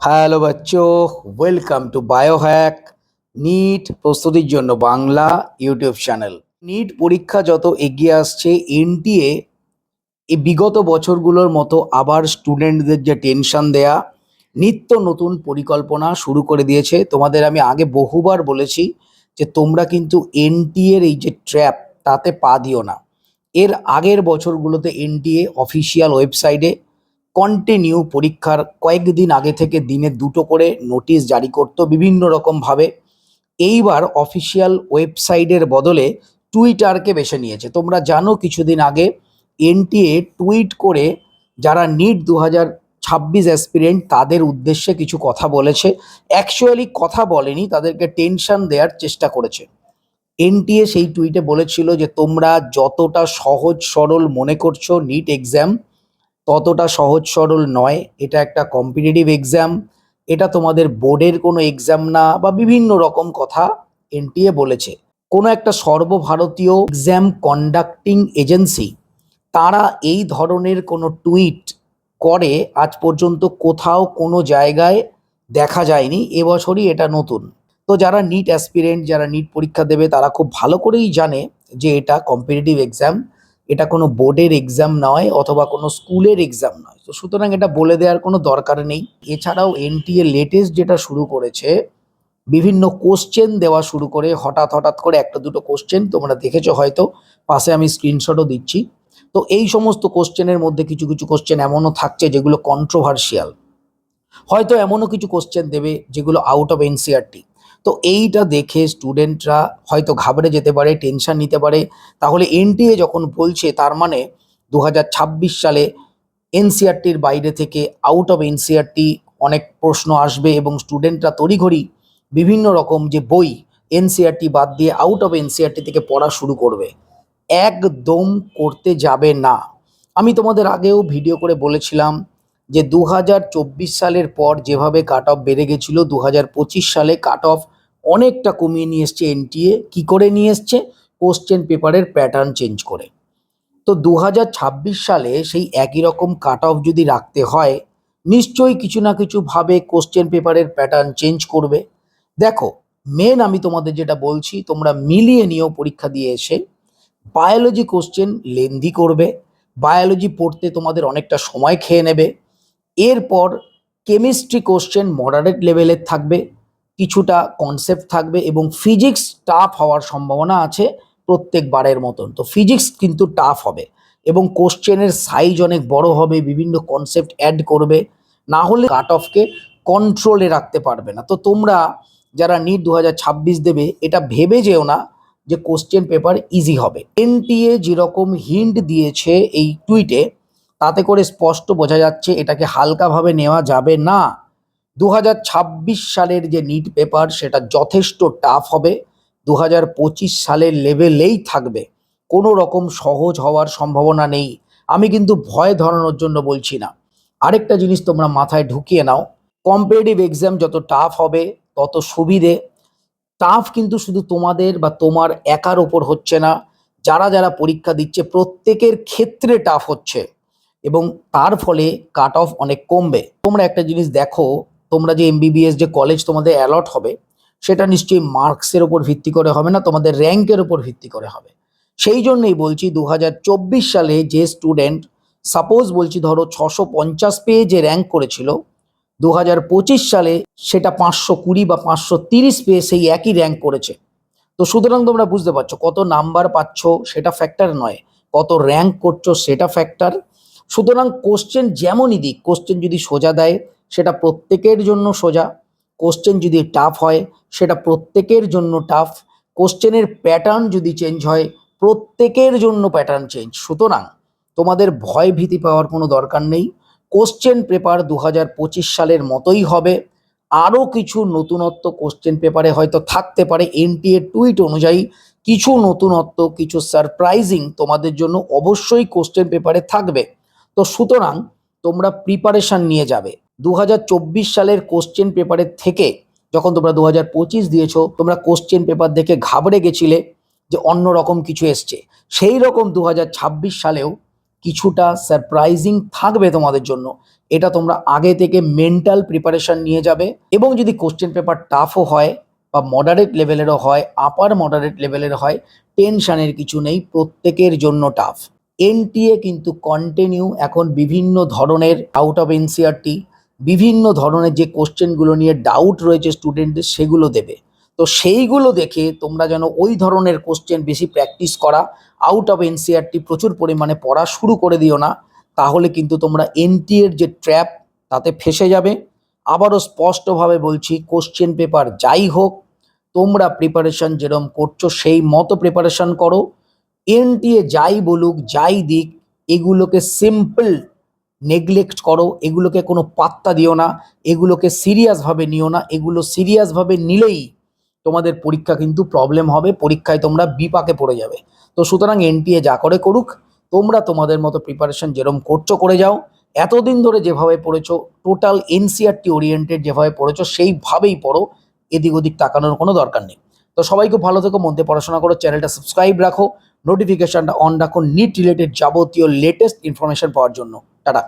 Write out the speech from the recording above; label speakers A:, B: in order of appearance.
A: Hello বাচ্চো, welcome to Biohack NEET প্রস্তুতির জন্য বাংলা ইউটিউব চ্যানেল। নিট পরীক্ষা যত এগিয়ে আসছে, এনটিএ এই বিগত বছরগুলোর মতো আবার স্টুডেন্টদের যে টেনশন দেয়া, নিত্য নতুন পরিকল্পনা শুরু করে দিয়েছে। তোমাদের আমি আগে বহুবার বলেছি যে তোমরা কিন্তু এনটিএর এই যে ট্র্যাপ, তাতে পা দিও না। এর আগের বছরগুলোতে এনটিএ অফিসিয়াল ওয়েবসাইটে কন্টিনিউ পরীক্ষার কয়েকদিন আগে থেকে দিনে দুটো করে নোটিশ জারি করতো বিভিন্ন রকমভাবে। এইবার অফিসিয়াল ওয়েবসাইটের বদলে টুইটারকে বেছে নিয়েছে। তোমরা জানো কিছুদিন আগে এনটিএ টুইট করে যারা নিট 2026 অ্যাসপিরেন্ট তাদের উদ্দেশ্যে কিছু কথা বলেছে। অ্যাকচুয়ালি কথা বলেনি, তাদেরকে টেনশন দেওয়ার চেষ্টা করেছে। এনটিএ সেই টুইটে বলেছিল যে তোমরা যতটা সহজ সরল মনে করছো নিট এক্সাম, ততটা সহজ সরল নয়। এটা একটা কম্পিটিটিভ এক্সাম, এটা তোমাদের বোর্ডের কোনো এক্সাম না, বা বিভিন্ন রকম কথা এনটিএ বলেছে। কোনো একটা সর্বভারতীয় এক্সাম কন্ডাক্টিং এজেন্সি তারা এই ধরনের কোনো টুইট করে আজ পর্যন্ত কোথাও কোনো জায়গায় দেখা যায়নি। এবছরই এটা নতুন। তো যারা নিট অ্যাসপিরেন্ট, যারা নিট পরীক্ষা দেবে, তারা খুব ভালো করেই জানে যে এটা কম্পিটিটিভ এক্সাম, এটা কোনো বোর্ডের এক্সাম নয় অথবা কোনো স্কুলের এক্সাম নয়। তো সুতরাং এটা বলে দেওয়ার কোনো দরকার নেই। এছাড়াও এনটিএ লেটেস্ট যেটা শুরু করেছে, বিভিন্ন কোশ্চেন দেওয়া শুরু করে হঠাৎ হঠাৎ করে একটা দুটো কোশ্চেন তোমরা দেখেছো হয়তো, পাশে আমি স্ক্রিনশটও দিচ্ছি। তো এই সমস্ত কোশ্চেনের মধ্যে কিছু কিছু কোশ্চেন এমনও থাকছে যেগুলো কন্ট্রোভার্সিয়াল। হয়তো এমনও কিছু কোশ্চেন দেবে যেগুলো আউট অফ এনসিআরটি। তো এইটা দেখে স্টুডেন্টরা হয়তো ঘাবড়ে যেতে পারে, টেনশন নিতে পারে। তাহলে এনটিএ যখন বলছে, তার মানে 2026 সালে এনসিআরটির বাইরে থেকে আউট অফ এনসিআরটি অনেক প্রশ্ন আসবে এবং স্টুডেন্টরা তড়িঘড়ি বিভিন্ন রকম যে বই এনসিআরটি বাদ দিয়ে আউট অফ এনসিআরটি থেকে পড়া শুরু করবে। একদম করতে যাবে না। আমি তোমাদের আগেও ভিডিও করে বলেছিলাম যে 2024 সালের পর যেভাবে কাট অফ বেড়ে গেছিলো, 2025 সালে কাট অফ অনেকটা কমিয়ে নিয়ে এসছে এনটিএ। কী করে নিয়ে এসছে? কোশ্চেন পেপারের প্যাটার্ন চেঞ্জ করে। তো 2026 সালে সেই একই রকম কাট অফ যদি রাখতে হয়, নিশ্চয়ই কিছু না কিছুভাবে কোশ্চেন পেপারের প্যাটার্ন চেঞ্জ করবে। দেখো, মেন আমি তোমাদের যেটা বলছি, তোমরা মিলিয়ে নিয়েও পরীক্ষা দিয়ে এসে বায়োলজি কোশ্চেন লেন্দি করবে। বায়োলজি পড়তে তোমাদের অনেকটা সময় খেয়ে নেবে। এরপর কেমিস্ট্রি কোশ্চেন মডারেট লেভেলের থাকবে, কিছুটা কনসেপ্ট থাকবে, এবং ফিজিক্স টাফ হওয়ার সম্ভাবনা আছে প্রত্যেকবারের মতন। তো ফিজিক্স কিন্তু টাফ হবে এবং কোশ্চেনের সাইজ অনেক বড় হবে, বিভিন্ন কনসেপ্ট অ্যাড করবে, না হলে কাট অফকে কন্ট্রোলে রাখতে পারবে না। তো তোমরা যারা নিট 2026 দেবে, এটা ভেবে যেও না যে কোশ্চেন পেপার ইজি হবে। এনটিএ যেরকম হিন্ট দিয়েছে এই টুইটে, তাতে করে স্পষ্ট বোঝা যাচ্ছে এটাকে হালকাভাবে নেওয়া যাবে না। 2026 সালের যে নিট পেপার সেটা যথেষ্ট টাফ হবে, 2025 সালের লেভেলেই থাকবে, কোনো রকম সহজ হওয়ার সম্ভাবনা নেই। আমি কিন্তু ভয় ধরানোর জন্য বলছি না। আরেকটা জিনিস তোমরা মাথায় ঢুকিয়ে নাও, কম্পিটিটিভ এক্সাম যত টাফ হবে তত সুবিধে। টাফ কিন্তু শুধু তোমাদের বা তোমার একার ওপর হচ্ছে না, যারা যারা পরীক্ষা দিচ্ছে প্রত্যেকের ক্ষেত্রে টাফ হচ্ছে, এবং তার ফলে কাট অফ অনেক কমবে। তোমরা একটা জিনিস দেখো, তোমরা যে এমবিবিএস যে কলেজ তোমাদের অ্যালট হবে, সেটা নিশ্চয়ই মার্কসের ওপর ভিত্তি করে হবে না, তোমাদের র্যাঙ্কের ওপর ভিত্তি করে হবে। সেই জন্যই বলছি 2024 সালে যে স্টুডেন্ট, সাপোজ বলছি ধরো 650 পেয়ে যে র্যাঙ্ক করেছিল, 2025 সালে সেটা 520 বা 530 পেয়ে সেই একই র্যাঙ্ক করেছে। তো সুতরাং তোমরা বুঝতে পারছো কত নাম্বার পাচ্ছ সেটা ফ্যাক্টর নয়, কত র্যাঙ্ক করছো সেটা ফ্যাক্টর। সুতরাং কোশ্চেন যেমনই দিক, কোশ্চেন যদি সোজা দেয় সেটা প্রত্যেকের জন্য সোজা, কোশ্চেন যদি টাফ হয় সেটা প্রত্যেকের জন্য টাফ, কোশ্চেনের প্যাটার্ন যদি চেঞ্জ হয় প্রত্যেকের জন্য প্যাটার্ন চেঞ্জ। সুতরাং তোমাদের ভয় ভীতি পাওয়ার কোনো দরকার নেই। কোশ্চেন পেপার 2025 সালের মতোই হবে। আরও কিছু নতুনত্ব কোশ্চেন পেপারে হয়তো থাকতে পারে। এনটিএ টুইট অনুযায়ী কিছু নতুনত্ব, কিছু সারপ্রাইজিং তোমাদের জন্য অবশ্যই কোশ্চেন পেপারে থাকবে। তো সুতরাং তোমরা প্রিপারেশান নিয়ে যাবে। 2024 সালের কোশ্চেন পেপারের থেকে যখন তোমরা 2025 দিয়েছো, তোমরা কোশ্চেন পেপার দেখে ঘাবড়ে গেছিলে যে অন্য রকম কিছু এসছে, সেই রকম 2026 সালেও কিছুটা সারপ্রাইজিং থাকবে তোমাদের জন্য। এটা তোমরা আগে থেকে মেন্টাল প্রিপারেশন নিয়ে যাবে, এবং যদি কোশ্চেন পেপার টাফও হয় বা মডারেট লেভেলেরও হয়, আপার মডারেট লেভেলের হয়, টেনশনের কিছু নেই, প্রত্যেকের জন্য টাফ। এনটিএ কিন্তু কন্টিনিউ এখন বিভিন্ন ধরনের আউট অফ এনসিআরটি, বিভিন্ন ধরনের যে কোশ্চেনগুলো নিয়ে ডাউট রয়েছে স্টুডেন্টদের সেগুলো দেবে। তো সেইগুলো দেখে তোমরা যেন ওই ধরনের কোশ্চেন বেশি প্র্যাকটিস করা, আউট অফ এনসিআরটি প্রচুর পরিমাণে পড়া শুরু করে দিও না, তাহলে কিন্তু তোমরা এনটিএর যে ট্র্যাপ তাতে ফেসে যাবে। আবারও স্পষ্টভাবে বলছি, কোশ্চেন পেপার যাই হোক, তোমরা প্রিপারেশন যেরকম করছো সেই মতো প্রিপারেশন করো। এনটিএ যাই বলুক যাই দিক, এগুলোকে সিম্পল নেগলেক্ট করো, এগুলোকে কোনো পাত্তা দিও না, এগুলোকে সিরিয়াসভাবে নিও না। এগুলো সিরিয়াসভাবে নিলেই তোমাদের পরীক্ষা কিন্তু প্রবলেম হবে, পরীক্ষায় তোমরা বিপাকে পড়ে যাবে। তো সুতরাং এনটিএ যা করে করুক, তোমরা তোমাদের মতো প্রিপারেশন যেরকম করছো করে যাও। এতদিন ধরে যেভাবে পড়েছো, টোটাল এনসিআরটি ওরিয়েন্টেড যেভাবে পড়েছো সেইভাবেই পড়ো, এদিক ওদিক তাকানোর কোনো দরকার নেই। তো সবাই খুব ভালো থেকো, মন দিয়ে পড়াশোনা করো, চ্যানেলটা সাবস্ক্রাইব রাখো, নোটিফিকেশনটা অন রাখো নিট রিলেটেড যাবতীয় লেটেস্ট ইনফরমেশন পাওয়ার জন্য। টাটা।